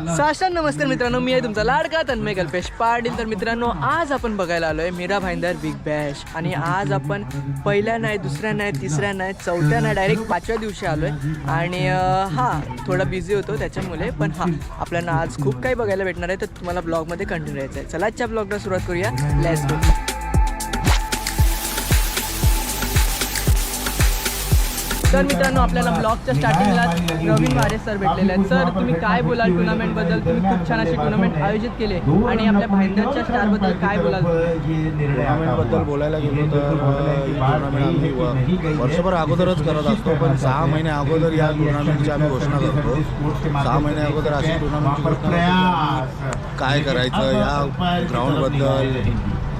साष्टांग नमस्कार मित्रांनो, मी आहे तुमचा लाडका तन्मय कल्पेश पाटील. तर मित्रांनो, आज आपण बघायला आलोय मीरा भाईंदर बिग बॅश. आणि आज आपण पहिल्या नाही, दुसऱ्या नाही, तिसऱ्या नाही, चौथ्या नाही, डायरेक्ट 5व्या दिवशी आलोय. आणि थोडा बिझी होतो त्याच्यामुळे, पण आपल्याला आज खूप काही बघायला भेटणार आहे. तर तुम्हाला ब्लॉगमध्ये कंटिन्यू राहायचं आहे. चला आजच्या ब्लॉगला सुरुवात करूया. Let's go. तर मित्रांनो, आपल्याला ब्लॉगच्या स्टार्टिंगला नवीन वारे सर भेटलेले आहेत. सर, तुम्ही काय बोलाल टुर्नामेंटबद्दल? तुम्ही खूप छान असे टुर्नामेंट आयोजित केले आणि आपल्या भाईंदरच्या स्टारबद्दल काय बोलाल? टुर्नामेंटबद्दल बोलायला गेलो तर ही टुर्नामेंट आम्ही वर्षभर अगोदरच करत असतो, पण 6 महिने अगोदर या टुर्नामेंटची आम्ही घोषणा करतो. 6 महिने अगोदर अशी टुर्नामेंटची घोषणा काय करायचं या ग्राउंडबद्दल,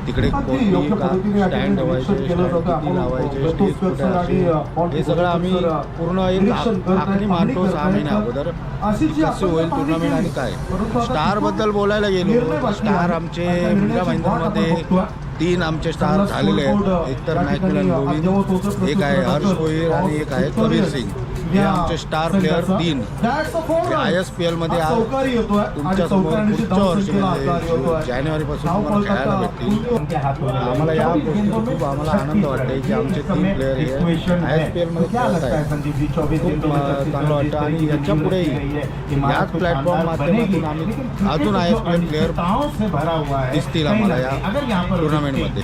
तिकडे कोणती का स्टँड ठेवायचे, स्टँड किती लावायचे, स्टेज कुठे असेल, हे सगळं आम्ही पूर्ण एक आखणी मारतो 6 महिने अगोदर. कसे होईल टुर्नामेंट आणि काय. स्टारबद्दल बोलायला गेलो, स्टार आमचे मीरा भाईंदरमध्ये 3 आमचे स्टार झालेले आहेत. एक तर मॅकमिलन गोविंद, एक आहे हर्ष भोईर आणि एक आहे कबीर सिंग. हे आमचे स्टार प्लेयर 3 ISPL मध्ये तुमच्यासमोर पुढच्या वर्षी म्हणजे जानेवारीपासून तुम्हाला खेळायला भेटतील. आम्हाला या गोष्टीचा खूप आम्हाला आनंद वाटते की आमचे 3 प्लेयर हे ISPL मध्ये खेळत आहेत. खूप चांगलं वाटतं. आणि याच्या पुढेही याच प्लॅटफॉर्म माध्यमातून आम्ही अजून ISPL प्लेयर दिसतील आम्हाला या टुर्नामेंटमध्ये.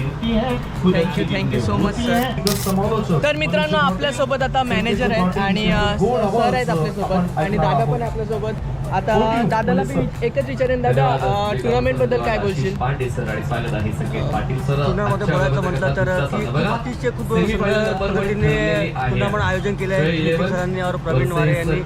Thank you so much sir. तर मित्रांनो, आपल्यासोबत आता मॅनेजर आहेत आणि सर आहेत आपल्यासोबत आणि दादा पण आहे आपल्यासोबत. आता दादाला मी एकच विचारेन, दादा टुर्नामेंटबद्दल काय बोलशील? टुर्नामेंटमध्ये बोलायचं म्हटलं तर अतिशय खूप पद्धतीने टुर्नामेंट आयोजन केलं आहे सरांनी और प्रवीण वारे यांनी.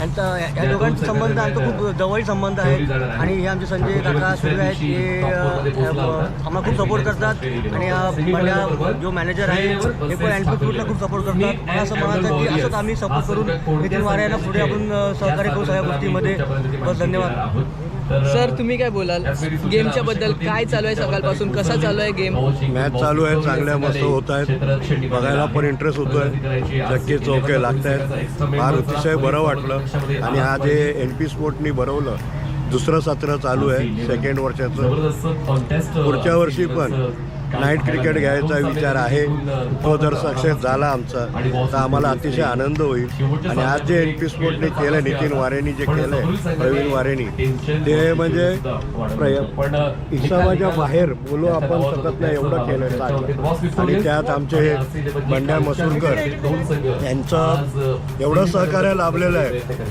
यांचा या दोघांचे संबंध आमचा खूप जवळ संबंध आहे. आणि हे आमचे संजय काका सूर्य आहेत, हे आम्हाला खूप सपोर्ट करतात. आणि माझ्या जो मॅनेजर आहे हे पण अँडपिटला खूप सपोर्ट करतात. मला असं म्हणायचं की असंच आम्ही सपोर्ट करून नितीन वारे यांना पुढे आपण सहकार्य करू सगळ्या गोष्टीमध्ये. बस, धन्यवाद. सर, तुम्ही काय बोलाल गेमच्या बद्दल? काय चालू आहे सकाळपासून, कसा चालू आहे गेम? मॅच चालू आहे, चांगल्या मस्त होत आहेत, बघायला पण इंटरेस्ट होतोय. चक्के चौके लागत आहेत, फार अतिशय बरं वाटलं. आणि हा जे NP स्पोर्टनी भरवलं, दुसरं सत्र चालू आहे 2nd वर्षाचं. पुढच्या वर्षी पण नाईट क्रिकेट घ्यायचा विचार आहे. तो जर सक्सेस झाला आमचा तर आम्हाला अतिशय आनंद होईल. आणि आज जे NP स्पोर्टने केलं, नितीन वारेंनी जे केलं आहे, प्रवीण वारेंनी, ते म्हणजे हिसाबाच्या बाहेर बोलू आपण शकत नाही एवढं केलं आहे. आणि त्यात आमचे बंड्या मसूरकर यांचं एवढं सहकार्य लाभलेलं आहे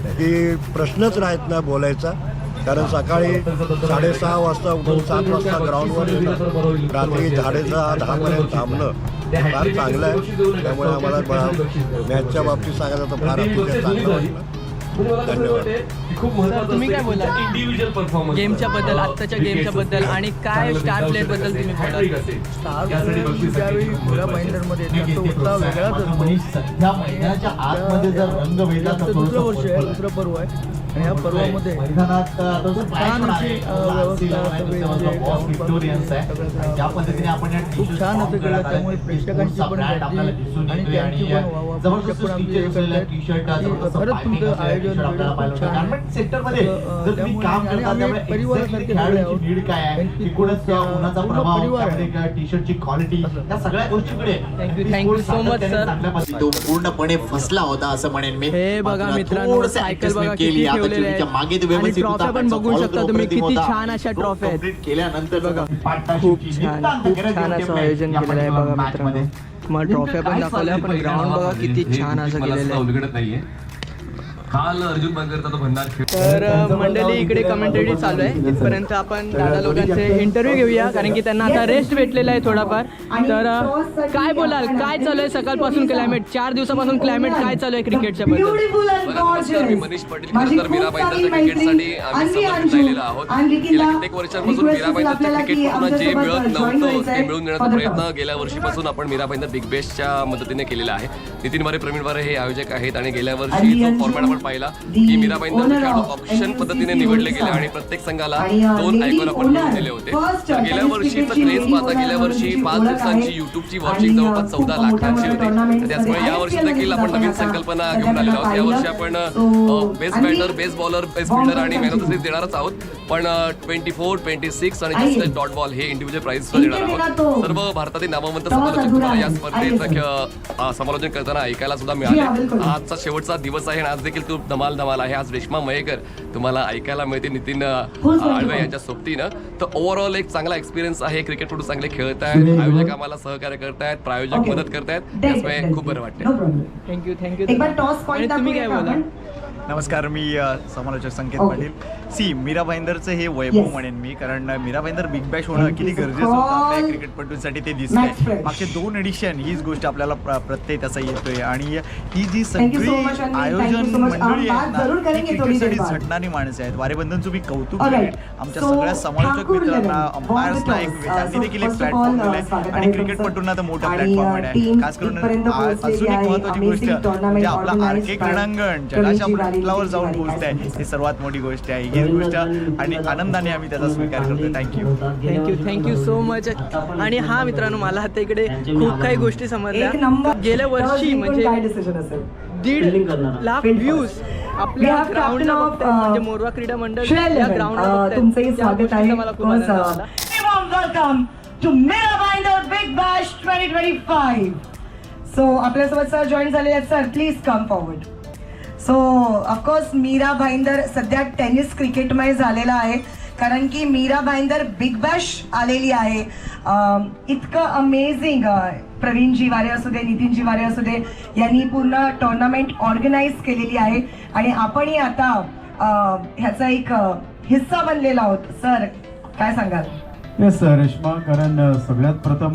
की प्रश्नच राहत नाही बोलायचा. कारण सकाळी 6:30 वाजता उठून 7 वाजता ग्राउंडवर येणं, रात्री 6:30-10 थांबणं फार चांगलं आहे. त्यामुळे आम्हाला मॅचच्या बाबतीत सांगायचं तर फार अतिशय चांगलं वाटलं. धन्यवाद. तुम्ही काय बोला गेमच्या बद्दल, आत्ताच्या गेमच्या बद्दल, आणि काय स्टार प्लेअर बद्दल तुम्ही बोला? स्टार ज्यावेळी मीरा भाईंदरमध्ये त्याचा उत्साह वेगळाच असतो. सध्या महिन्याच्या आतमध्ये जर रंग वेगळा दुसरं वर्ष आहे, दुसरं पर्व आहे. आणि या पर्वामध्ये मैदानात छान अशी ज्या पद्धतीने आपण खूप छान असं केलं. त्यामुळे प्रेक्षकांची पण गर्दी आणि त्यांची पण जबरदस्त खरंच तुमचं आयोजन सेक्टरमध्ये जर तुम्ही काम करता त्यामुळे परिवारासारखे नीड काय आहे, एकूणच उन्हाचा प्रभाव, टी शर्टची क्वालिटी, त्या सगळ्या गोष्टीकडे थँक्यू सो मच सर. तो पूर्णपणे फसला होता असं म्हणेन मी. हे बघा मित्रांनो, सायकल बघा किती ठेवलेले आहेत. आणि ट्रॉफ्या पण बघू शकता तुम्ही, किती छान अशा ट्रॉफ्या आहेत. केल्यानंतर बघा, खूप छान असं आयोजन केलेलं आहे. बघा मित्रांनो, मग ट्रॉफ्या पण दाखवल्या, पण ग्राउंड बघा किती छान असं केलेलं आहे. तर मंडळी, इकडे कमेंट्री चालू आहे. इथपर्यंत आपण दादा लोकांचे इंटरव्ह्यू घेऊया, कारण की त्यांना आता रेस्ट भेटलेला आहे थोडाफार. तर काय बोलाल, काय चालू आहे सकाळपासून क्लायमेट? 4 दिवसापासून क्लायमेट काय चालू आहे क्रिकेटच्या बद्दल? मी मनीष पाटील. खरं तर मीरा भाईंदर क्रिकेटसाठी आम्ही राहिलेलो आहोत. गेल्या कित्येक वर्षांपासून मीरा भाईंदरच्या क्रिकेटमधून जे मिळत नव्हतं ते मिळवून देण्याचा प्रयत्न गेल्या वर्षीपासून आपण मीरा भाईंदर बिग बॅशच्या मदतीने केलेला आहे. नितीन वारे, प्रवीण वारे हे आयोजक आहेत आणि गेल्या वर्षी जो फॉर्मॅट आपण पाहिला की मीरा भाईंदर खेळाडू ऑप्शन पद्धतीने निवडले गेले आणि प्रत्येक संघाला 2 आयकॉन आपण मिळवून दिले होते. तर गेल्या वर्षीचं क्रेज पाहता गेल्या वर्षी 5 दिवसांची युट्यूबची वॉचिंग जवळपास 14 लाखांची होती. त्याचमुळे यावर्षी देखील आपण नवीन संकल्पना घेऊन आलेलो आहोत. यावर्षी आपण best batter, best bowler, best fielder आणि मॅन ऑफ द सीरीज देणारच आहोत. पण 24, 26 आणि जस्ट डॉट बॉल हे इंडिव्हिज्युअल प्राइज देणार आहोत. सर्व भारतातील नामवंत समालोचक तुम्हाला या स्पर्धेचं समालोचन करताना ऐकायला सुद्धा मिळाले. आजचा शेवटचा दिवस आहे आणि आज देखील खूप धमाल आहे. आज रेश्मा मयेकर तुम्हाला ऐकायला मिळते नितीन आळवे यांच्या सोबतीनं. तर ओव्हरऑल एक चांगला एक्सपिरियन्स आहे. क्रिकेटपटू चांगले खेळत आहेत, आयोजक आम्हाला सहकार्य करतायत, प्रायोजक मदत करतायत, त्यामुळे खूप बरं वाटतं. थँक्यू. आणि तुम्ही काय बोला? नमस्कार, मी समालोचक संकेत पाटील. मीरा भाईंदरचं हे वैभव म्हणेन मी, कारण मीरा भाईंदर बिग बॅश होणं किती गरजेचं होतं आपल्या क्रिकेटपटूंसाठी ते दिसतंय. मागचे 2 एडिशन हीच गोष्ट आपल्याला प्रत्यय त्याचा येतोय आणि ही जी सगळी आयोजन मंडळी आहेत ना, ती क्रिकेटसाठी झटणारी माणसं आहेत. वारेबंधनचं मी कौतुक करेन आमच्या सगळ्या समालोचक मित्रांना, अंपायर्सना त्यांनी देखील एक प्लॅटफॉर्म दिले आणि क्रिकेटपटूंना तर मोठा प्लॅटफॉर्म आहे. खास करून अजून एक महत्वाची गोष्ट म्हणजे आपला आरके क्रीडांगण जगाच्या पटलावर जाऊन पोहोचत आहे, ही सर्वात मोठी गोष्ट आहे. हीच गोष्ट आणि आनंदाने आम्ही त्याचा स्वीकार करतो. Thank you so much. आणि हा मित्रांनो, मला आता इकडे खूप काही गोष्टी समजल्या. गेल्या वर्षी म्हणजे 1.5 लाख व्ह्यूज आपल्या ग्राउंडला बघतायत, म्हणजे मोरवा क्रीडा मंडळ या ग्राउंडला तुमचंही स्वागत आहे. मला खूप आनंद झाला. Welcome to Mira Bhayandar big bash 2025. So आपल्यासोबत सर जॉईन झालेले आहेत. Sir please come forward. So of course Mira Bhayandar सध्या टेनिस क्रिकेटमय झालेला आहे, कारण की मीरा भाईंदर बिग बॅश आलेली आहे. इतकं अमेझिंग प्रवीण जी वारे असू दे, नितीन जी वारे असू दे, यांनी पूर्ण टुर्नामेंट ऑर्गनाईज केलेली आहे आणि आपणही आता ह्याचा एक हिस्सा बनलेला आहोत. सर काय सांगाल? येस रेश्मा, कारण सगळ्यात प्रथम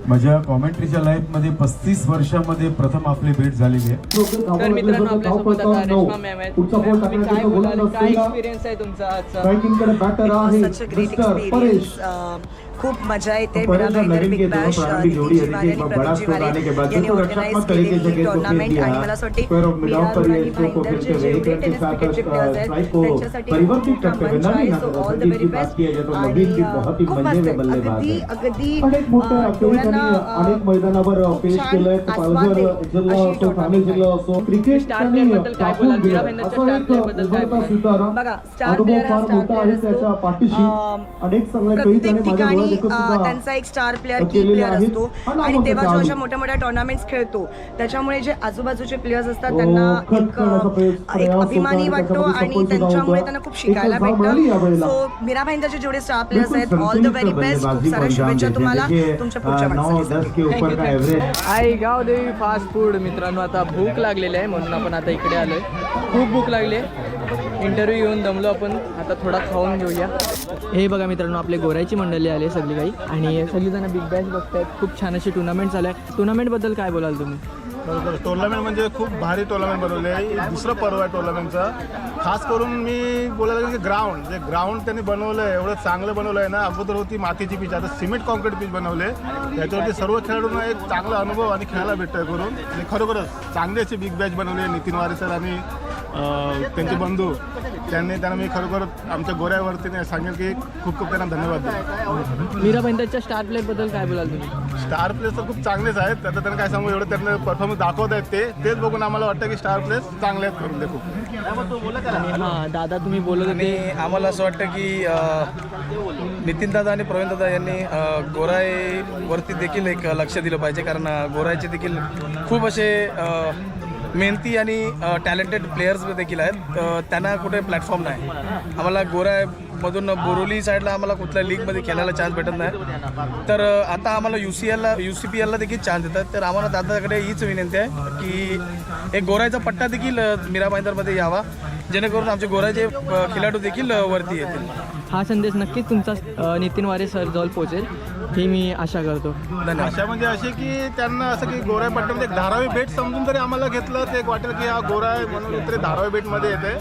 माझ्या कॉमेंट्रीच्या लाईफमध्ये 35 वर्षामध्ये प्रथम आपली भेट झालेली आहे. तर मित्रांनो, आपल्यासोबत आता रेश्मा मॅम आहेत. तुम्ही काय बोलाल, काय एक्सपिरियन्स आहे तुमचा आजचा? सच अ ग्रेट एक्सपिरियन्स. खूप मजा येते. मीरा भाईंदर बिग बॅश नितीन जी वारे आणि प्रवीण जी वारे यांनी ऑर्गनाईज केलेली टुर्नामेंट आणि मला असं वाटते मीरा आणि भाईंदर जे जेवढे टेनिस क्रिकेटचे प्लेयर्स आहेत त्यांच्यासाठी खूप मंच आहे. So all the very best. आणि खूप मस्त आहे. अगदी डोळ्यांना मैदानावर पेश केलंय. स्टार प्लेअर बद्दल काय बोलाल? मीरा भाईंदरच्या स्टार प्लेअर बद्दल काय बोलाल? बघा, स्टार प्लेअर हा स्टार प्लेअर असतो. प्रत्येक ठिकाणी त्यांचा एक स्टार प्लेअर, की प्लेअर असतो आणि तेव्हा जो अशा मोठ्या मोठ्या टुर्नामेंट्स खेळतो त्याच्यामुळे जे आजूबाजूचे प्लेयर्स असतात त्यांना एक अभिमानी वाटतो आणि त्यांच्यामुळे त्यांना खूप शिकायला भेटतं. सो मीरा भाईंदरचे जेवढे स्टार प्लेयर्स आहेत, ऑल द व्हेरी बेस्ट. खूप साऱ्या शुभेच्छा तुम्हाला तुमच्या पुढच्या वाटचालीसाठी. आई गाव देवी फास्ट फूड. मित्रांनो, आता भूक लागलेली आहे म्हणून आपण आता इकडे आलोय. खूप भूक लागली आहे. इंटरव्ह्यू घेऊन दमलो आपण, आता थोडा खाऊन घेऊया. हे बघा मित्रांनो, आपले गोरायची मंडळी आले सगळी काही आणि सगळीजण बिग बॅश बघतायत. खूप छान अशी टुर्नामेंट झाल्या. टुर्नामेंटबद्दल काय बोलाल तुम्ही? बरोबर, टुर्नामेंट म्हणजे खूप भारी टुर्नामेंट बनवले आहे. दुसरं पर्व आहे टुर्नामेंटचं. खास करून मी बोलायला गेलं की ग्राउंड त्यांनी बनवलं आहे, एवढं चांगलं बनवलं आहे ना. अगोदर होती मातीची पिच, आता सिमेंट कॉन्क्रीट पिच बनवले. त्याच्यावरती सर्व खेळाडूंना एक चांगला अनुभव आणि खेळायला भेटतोय करून. आणि खरोखरच चांगली अशी बिग बॅच बनवली आहे. नितीन वारे सर आणि त्यांचे बंधू त्यांना मी खरोखर आमच्या गोऱ्यावरती सांगेल की खूप खूप त्यांना धन्यवाद देतो. मीरा भाईंदरच्या स्टार प्लेअर बद्दल काय बोलाल तुम्ही? स्टार प्लेयर्स तर खूप चांगलेच आहेत. आता त्यांना काय सांगू, एवढं त्यांना परफॉर्मन्स दाखवत आहेत तेच बघून आम्हाला वाटतं की स्टार प्लेयर्स चांगले आहेत करून देखू. हां दादा, तुम्ही बोलत होते. आम्हाला असं वाटतं की नितीन दादा आणि प्रवीण दादा यांनी गोराईवरती देखील एक लक्ष दिलं पाहिजे, कारण गोराईचे देखील खूप असे मेहनती आणि टॅलेंटेड प्लेयर्स देखील आहेत. त्यांना कुठे प्लॅटफॉर्म नाही. आम्हाला गोराईमधून बोरोली साईडला आम्हाला कुठल्या लीगमध्ये खेळायला चान्स भेटत नाही. तर आता आम्हाला UCPLला देखील चान्स देतात. तर आम्हाला दादाकडे हीच विनंती आहे की एक गोराईचा पट्टा देखील मीरा भाईंदरमध्ये यावा. जेणेकरून आमचे गोराचे खेळाडू देखील वरती येतील. हा संदेश नक्कीच तुमचा नितीन वारे सर जवळ पोहोचेल ही मी आशा करतो. धन्यवाद. अशा म्हणजे अशी की त्यांना असं की गोराई पट्ट्यामध्ये एक धारावी भेट समजून जरी आम्हाला घेतलं तर एक वाटेल की हा गोरा आहे म्हणून तरी धारावी भेटमध्ये येते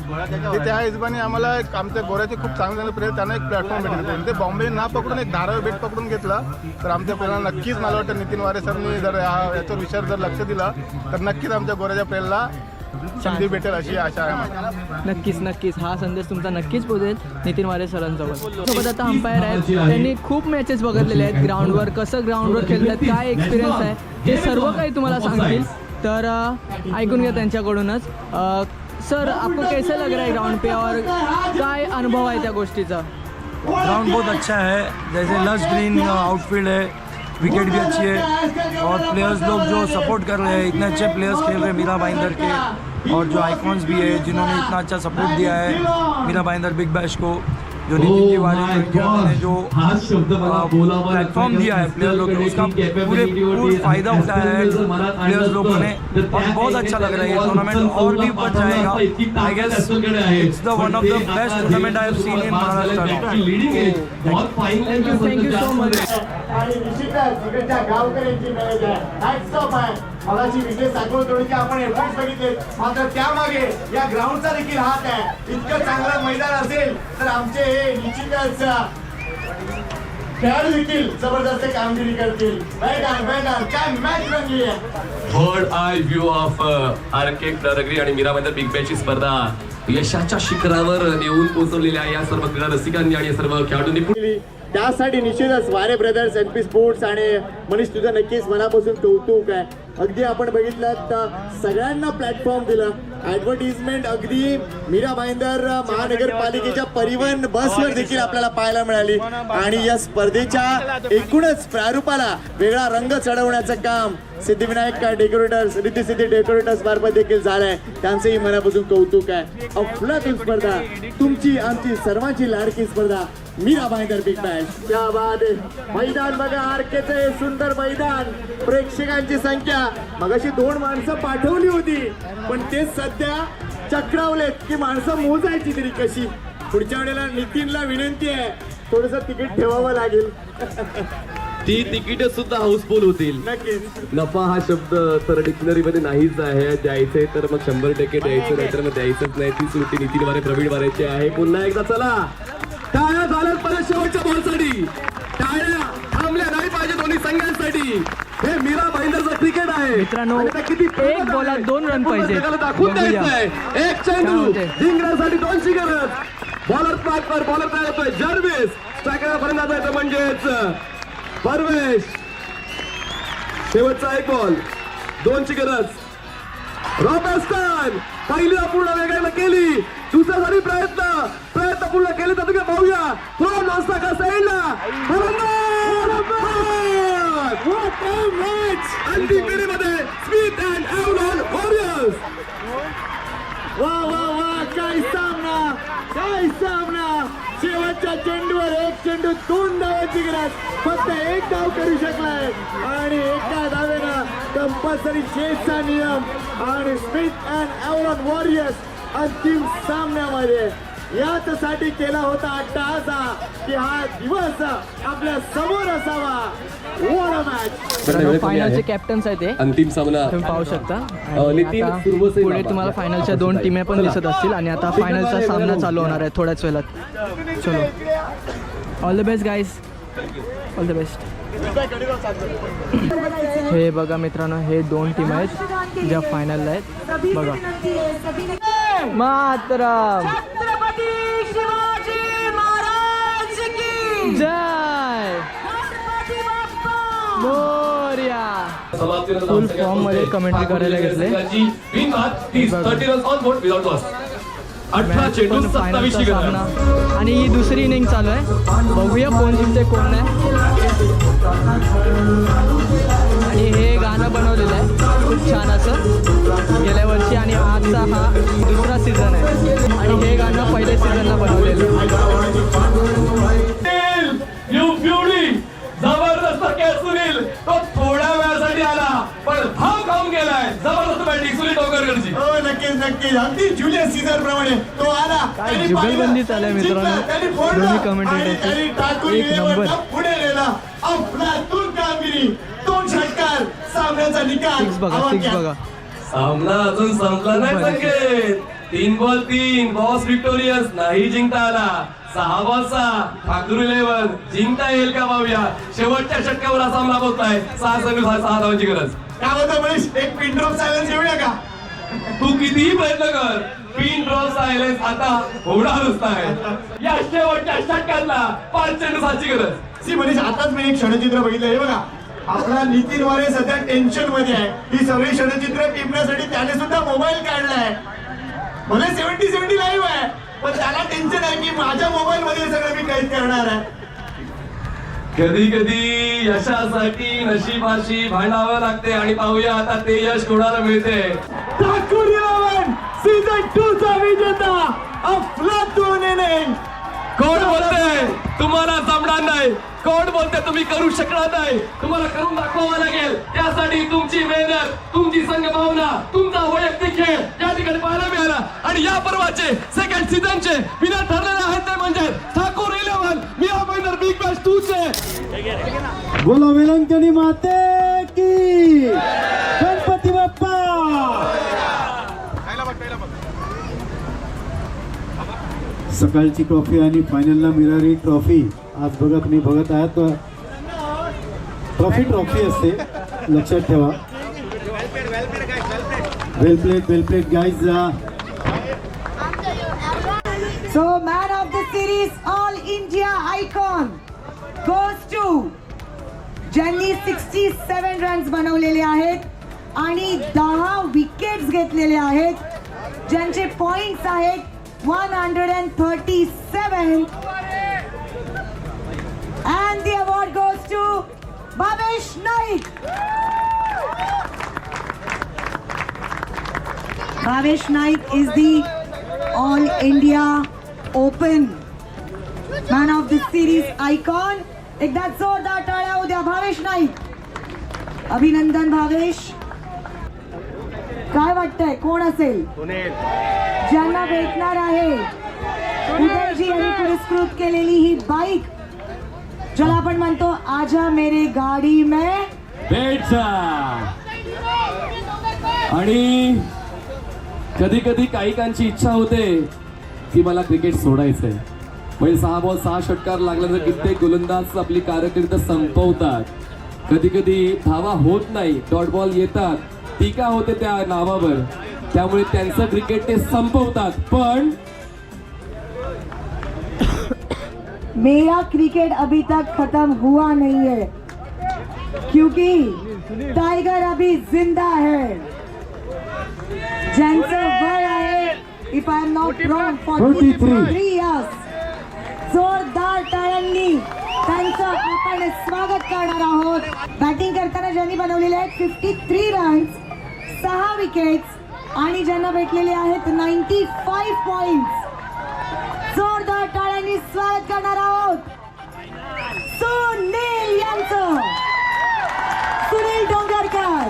की त्या हिशोबाने आम्हाला एक आमच्या गोऱ्याचे खूप चांगले प्लेयर त्यांना एक प्लॅटफॉर्म भेटले ते बॉम्बे ना पकडून एक धारावी भेट पकडून घेतला तर आमच्या प्लेयरला नक्कीच मला वाटतं नितीन वारे सरनी जर याच्यावर विषयावर जर लक्ष दिला तर नक्कीच आमच्या गोऱ्याच्या प्लेयरला संधी भेटेल अशी आशा आहे मला. नक्कीच हा संदेश तुमचा नक्कीच पोहोचेल नितीन वारे सरांजवळ. सोबत आता अंपायर आहेत त्यांनी खूप मॅचेस बघितलेले आहेत ग्राउंडवर कसं ग्राउंडवर खेळतात काय एक्सपिरियन्स आहे ते सर्व काही तुम्हाला सांगतील तर ऐकून घ्या त्यांच्याकडूनच. सर आपको कैसे लग रहा है ग्राउंड पे और काय अनुभव आहे त्या गोष्टीचा? ग्राउंड बहुत अच्छा है, जैसे लश ग्रीन आउटफील्ड है, विकेट भी अच्छी है और प्लेयर्स लोग जो सपोर्ट कर रहे हैं, इतने अच्छे प्लेयर्स खेल रहे हैं मीरा भाईंदर के और जो आइकॉन्स भी है जिन्होंने इतना अच्छा सपोर्ट दिया है मीरा भाईंदर बिग बैश को, जो नितिन जी वाले ने जो प्लेटफॉर्म दिया है प्लेयर लोग को उसका पूरे फ़ायदा उठाया है प्लेयर्स लोगों ने और बहुत अच्छा लग रहा है ये टूर्नामेंट और भी बढ़ जाएगा. I guess it's the one of the best tournament I have seen in Maharashtra. Thank you so much. आणि निश्चितच इकडच्या गावकऱ्यांची मॅच आहे. हॅट्स ऑफ आहे. मगाची विजय साखरतोडीचे आपण एफर्ट्स बघितले मात्र त्यामागे या ग्राउंडचा देखील हात आहे. इतकं चांगलं मैदान असेल तर आमचे हे निश्चितच खेळाडू देखील जबरदस्त कामगिरी करतील. मैदान काय मॅच रंगली आहे. Bird eye view of RK Nagari आणि मीरा भाईंदर बिग बॅशची स्पर्धा यशाच्या शिखरावर नेऊन पोहोचवलेल्या या सर्व क्रीडा रसिकांनी आणि सर्व खेळाडूंनी त्यासाठी निश्चितच वारे ब्रदर्स एनपी स्पोर्ट्स आणि मनीष तुझं नक्कीच मनापासून कौतुक आहे. अगदी आपण बघितलं तर सगळ्यांना प्लॅटफॉर्म दिलं. ॲडव्हर्टिजमेंट अगदी मीरा भाईंदर महानगरपालिकेच्या परिवहन बसवर देखील आपल्याला पाहायला मिळाली आणि या स्पर्धेच्या एकूणच प्रारूपाला वेगळा रंग चढवण्याचं काम सिद्धिविनायक डेकोरेटर्स रिद्धी डेकोरेटर्स मार्फत देखील झालंय. त्यांचंही मनापासून कौतुक आहे. अफलातून स्पर्धा तुमची आमची सर्वांची लाडकी स्पर्धा मीरा भाईंदर बिग बॅश. त्या बाद मैदान बघा आरकेचं हे सुंदर मैदान. प्रेक्षकांची संख्या मगाशी 2 माणसं पाठवली होती पण ते सध्या चक्रावलेत की माणसं मोजायची तरी कशी. पुढच्या वेळेला नितीनला विनंती आहे थोडंसं तिकीट ठेवावं लागेल. ती तिकीट सुद्धा हाऊसफुल होतील. नक्कीच. नफा हा शब्द तर डिक्शनरी मध्ये नाहीच आहे. द्यायचंय तर मग 100% द्यायचं नाहीतर मग द्यायचंच नाही. ती सुट्टी नितीन वारे प्रवीण वारेची आहे. पुन्हा एकदा चला टाळ्या झाल्यात परत शेवटच्या बॉलसाठी. टाळ्या थांबल्या नाही पाहिजे दोन्ही संघांसाठी. हे मीरा भाईंदरचं क्रिकेट आहे मित्रांनो एक बॉलात 2 रन पाहिजे. दाखवून द्यायचंय. एक चेंडू इंग्रजसाठी 2ची गरज. बॉलर पाठवर बॉलर तयार होतोय जर्विस. स्ट्रायकर फलंदाज आहे म्हणजेच परवेश. शेवटचा एक बॉल 2ची गरज. रॉबर्टसन पहिली अपूर्ण वेगाने केली. दुसऱ्यासाठी प्रयत्न पूर्ण केले तर तुम्ही पाहूया थ्रो नसता का साईडला अंतिम फेरीमध्ये स्मिथ अँड एव्हलॉन वॉरियर्स. वा वा वा काय सामना. शेवटच्या चेंडूवर एक चेंडू 2 धावांची गरज. फक्त 1 धाव करू शकलाय आणि एका धावेनं कंपल्सरी चेसचा नियम आणि स्मिथ अँड एव्हलॉन वॉरियर्स अंतिम सामन्यामध्ये यासाठी केला होता अट्टाहासा की हा दिवस आपल्या समोर असावा. What a match. फायनलचे कॅप्टन्स आहेत ते अंतिम सामना तुम्ही पाहू शकता. नितीन आता सुरवसे पुढे तुम्हाला फायनलच्या 2 टीमे पण दिसत असतील आणि आता फायनलचा सामना चालू होणार आहे थोड्याच वेळात. चलो all the best guys. All the best. हे बघा मित्रांनो हे 2 टीम आहेत ज्या फायनलला आहेत. बघा मातरम जय मोरया. फुल फॉर्म मध्ये कमेंट्री करायला घेतले. फायनलचा सामना आणि ही दुसरी इनिंग चालू आहे. बघूया कोण जिंकते कोण नाही. आणि हे गाणं बनवलेलं आहे खूप छान असं गेल्या वर्षी आणि आजचा हा दुसरा सीझन आहे आणि हे गाणं पहिल्या सीझनला बनवलेलं जबरदस्त कॅच सुनील. तो थोड्या वेळासाठी आला पण धाव खाऊन गेलाय. जबरदस्त बॅटिंग सुनील टोकरकरची. हो नक्कीच. आणि अगदी जुलियस सीझर प्रमाणे तो आला. काय त्यांनी जुगलबंदी पाहिलं, चालू आहे जिंकला, मित्रांनो. त्यांनी फोडलं, दोन्ही commentator आणि त्यांनी टाकून एक इलेव्हनला नंबर. पुढे नेला. अफलातून कामगिरी, 2 षटकार, सामन्याचा निकाल. सिक्स बघा, सिक्स आवाक्यात. बघा. सामना अजून संपला नाही संकेत. 3 बॉल 3 बॉस विक्टोरियस नाही जिंकता आला. 6 बॉल 6 ठाकूर 11 जिंकता येईल का पाहूया. शेवटच्या षटकावर हा सामना पोहोचलाय. 6 धावांची गरज. काय होतं मनीष, एक पिन ड्रॉप सायलेन्स घेऊया का? तू कितीही प्रयत्न कर, पिन ड्रॉप सायलेन्स आता होणार आहे. या शेवटच्या षटकातला 5 चेंडू 7ची गरज. सी मनीष, आताच मी एक षडचित्र बघितलं. हे बघा, आपला नितीन वारे सध्या टेन्शन मध्ये आहे. ही सगळी षडचित्र टिपण्यासाठी त्याने सुद्धा मोबाईल काढलाय. मला 70 लाईव्ह आहे, पण त्याला टेन्शन आहे की माझ्या मोबाईल मध्ये हे सगळं मी कैद करणार आहे. कधी कधी यशासाठी नशिबाशी भांडावं लागते आणि पाहूया आता ते यश कोणाला मिळते. ठाकूर 11 सीझन 2 चा विजेता अफलातून इनिंग. कोण बोलते तुम्हाला जमणार नाही, कोण बोलते तुम्ही करू शकणार नाही. तुम्हाला करून दाखवावं लागेल. त्यासाठी तुमची मेहनत, तुमची संघभावना, तुमचा वैयक्तिक खेळ या ठिकाणी पाहायला मिळाला. आणि या पर्वाचे सेकंड सीझनचे विनर ठरलेले आहेत ते म्हणजे ठाकूर 11 मीरा भाईंदर बिग बॅश 2 चे. बोला वेलंकनी माते की गणपती बाप्पा. सकाळची ट्रॉफी आणि फायनलला मिरारी ट्रॉफी आज बघत आहात. ट्रॉफी असते, लक्षात ठेवा. Well played guys. So man of the series all India icon goes to ज्यांनी 67 रन्स बनवलेले आहेत आणि 10 विकेट्स घेतलेले आहेत, ज्यांचे पॉइंट्स आहेत 137, and the award goes to Bhavesh Naik. Bhavesh Naik is the All India Open Man of the Series icon. एकदा जोरदार टाळ्या उद्या भावेश नाईक. अभिनंदन भावेश. काय वाटतंय कोण असेल ज्यांना भेटणार आहे उदयजी यांनी पुरस्कृत केलेली ही बाईक, ज्याला आपण म्हणतो आजा मेरे गाडी में बैठ जा. आणि कधी कधी काहीकांची इच्छा होते की मला क्रिकेट सोडायचंय. म्हणजे 6 बॉल 6 षटकार लागल्यानंतर कित्येक गोलंदाज आपली कारकीर्द संपवतात. कधी कधी धावा होत नाही, डॉट बॉल येतात, टीका होते त्या नावावर, त्यामुळे त्यांचं क्रिकेट ते संपवतात. पण मेरा क्रिकेट अभी तक खत्म हुआ नहीं है क्योंकि टाइगर अभी जिंदा है. ज्यांचं वय आहे, if I am not wrong, 43 years. जोरदार टाळ्यांनी त्यांचं आपण स्वागत करणार आहोत. बॅटिंग करताना ज्यांनी बनवलेले आहेत 53 रन्स, 6 विकेट्स आणि ज्यांना भेटलेले आहेत 95 पॉइंट्स. जोरदार टाळ्यांनी स्वागत करणार आहोत सुनील यांचं. सुनील डोंगरकर.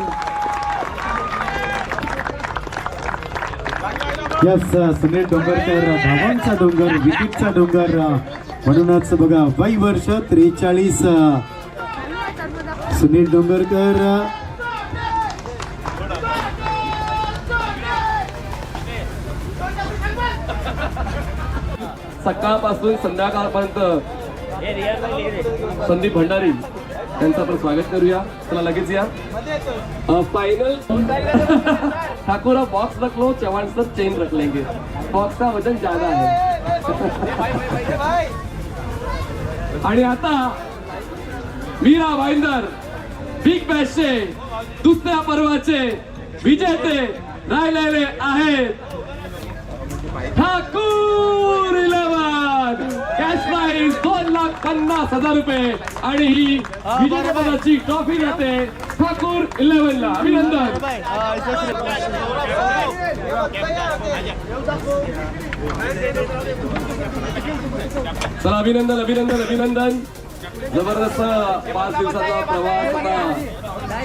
यस, सुनील डोंगरकर धावांचा डोंगर, विकेटचा डोंगर. म्हणूनच बघा, वय वर्ष 43. सुनील डोंगरकर. सकाळपासून संध्याकाळपर्यंत संदीप भंडारी यांचं आपण स्वागत करूया. चला लगेच या. फाइनल ठाकुर बॉक्स रख लो, चौहान सर चेन रख लेंगे. बॉक्स का वजन ज्यादा है. आणि आता मीरा भाईंदर बिग बॅशचे दुसऱ्या पर्वाचे विजेते राहिलेले आहेत ठाकूर 11. कॅश प्राइज 2,50,000 रुपये आणि ही विजेतेपदाची ट्रॉफी देते ठाकूर 11 ला. अभिनंदन. चला, अभिनंदन. जबरदस्त 5 दिवसाचा प्रवास आता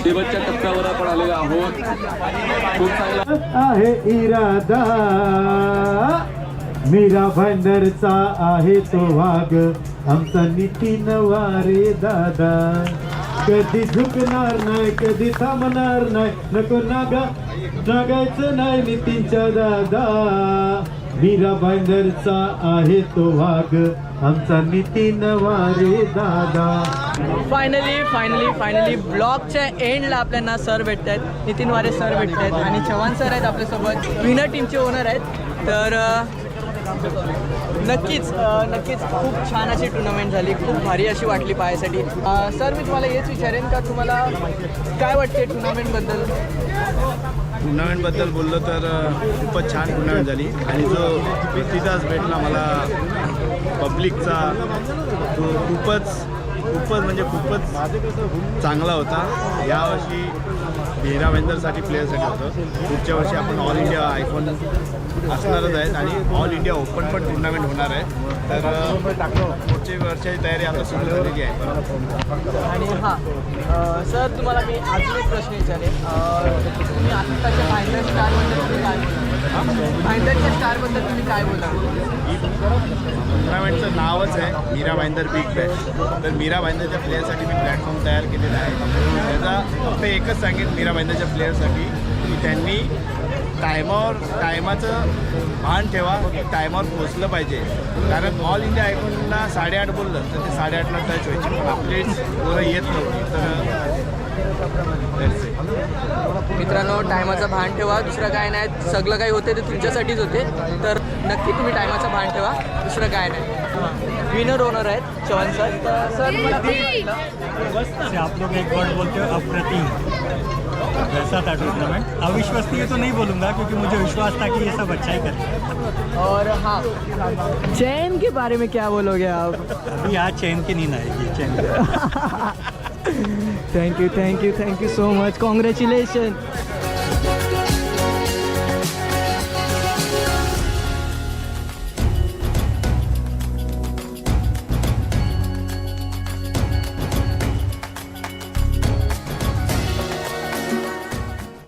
शेवटच्या टप्प्यावर आपण आलेलो आहोत. खूप चांगला आहे इरादा मीरा भाईंदरचा आहे तो वाग आमचा नितीन वारे दादा कधी झुकणार नाही कधी थांबणार नाही नको नागायचं नाही नितीनच्या दादा मीरा भाईंदरचा आहे तो वाग आमचा नितीन वारे दादा. फायनली ब्लॉगच्या एंडला आपल्याला सर भेटत आहेत, नितीन वारे सर भेटत आहेत आणि चव्हाण सर आहेत आपल्यासोबत, विनर टीमचे ओनर आहेत. तर नक्कीच खूप छान अशी टुर्नामेंट झाली, खूप भारी अशी वाटली पाहायसाठी. सर मी तुम्हाला हेच विचारेन का तुम्हाला काय वाटते टुर्नामेंटबद्दल? टुर्नामेंटबद्दल बोललो तर खूपच छान टुर्नामेंट झाली आणि जो प्रतिसाद भेटला मला पब्लिकचा तो खूपच चांगला होता. यावर्षी मीरा भाईंदरसाठी प्लेयरसाठी होतं. पुढच्या वर्षी आपण ऑल इंडिया आयफोन असणारच आहेत आणि ऑल इंडिया ओपन पण टुर्नामेंट होणार आहे. तर पुढच्या वर्षाची तयारी आता सुरू झालेली आहे. आणि सर तुम्हाला मी अजून एक प्रश्न विचारेन. तुम्ही आत्ताच्या भाईंदर स्टारबद्दल तुम्ही काय बोला? भाईंदरच्या स्टारबद्दल तुम्ही काय बोला? टुर्नामेंटचं नावच आहे मीरा भाईंदर बिग बॅश. तर मीरा भाईंदरच्या प्लेयरसाठी मी प्लॅटफॉर्म तयार केलेला आहे. त्याचा फक्त एकच सांगेन मीरा भाईंदरच्या प्लेयरसाठी की त्यांनी टायमाचं भान ठेवा, टायमावर पोचलं पाहिजे. कारण ऑल इंडिया आयकॉनला 8:30 बोललं तर ते 8:30ला टच व्हायचे पण आपले पोरं येत नव्हती. तर मित्रांनो टायमाचं भान ठेवा, दुसरं काय नाही. सगळं काही होते ते तुमच्यासाठीच होते. तर नक्की तुम्ही टायमाचं भान ठेवा, दुसरं काय नाही. विनर ओनर आहेत चव्हाण सर. तर सर तुम्हाला काय वाटलं? आप लोग एक वर्ड बोलते हो अप्रतिम, वैसा था टूर्नामेंट. अविश्वसनीय तो नहीं बोलूँगा क्योंकि मुझे विश्वास था कि ये सब अच्छा ही करेंगे. और चैन के बारे में क्या बोलोगे आप? अभी आज चैन की नींद आएगी. चैन thank you so much. Congratulation.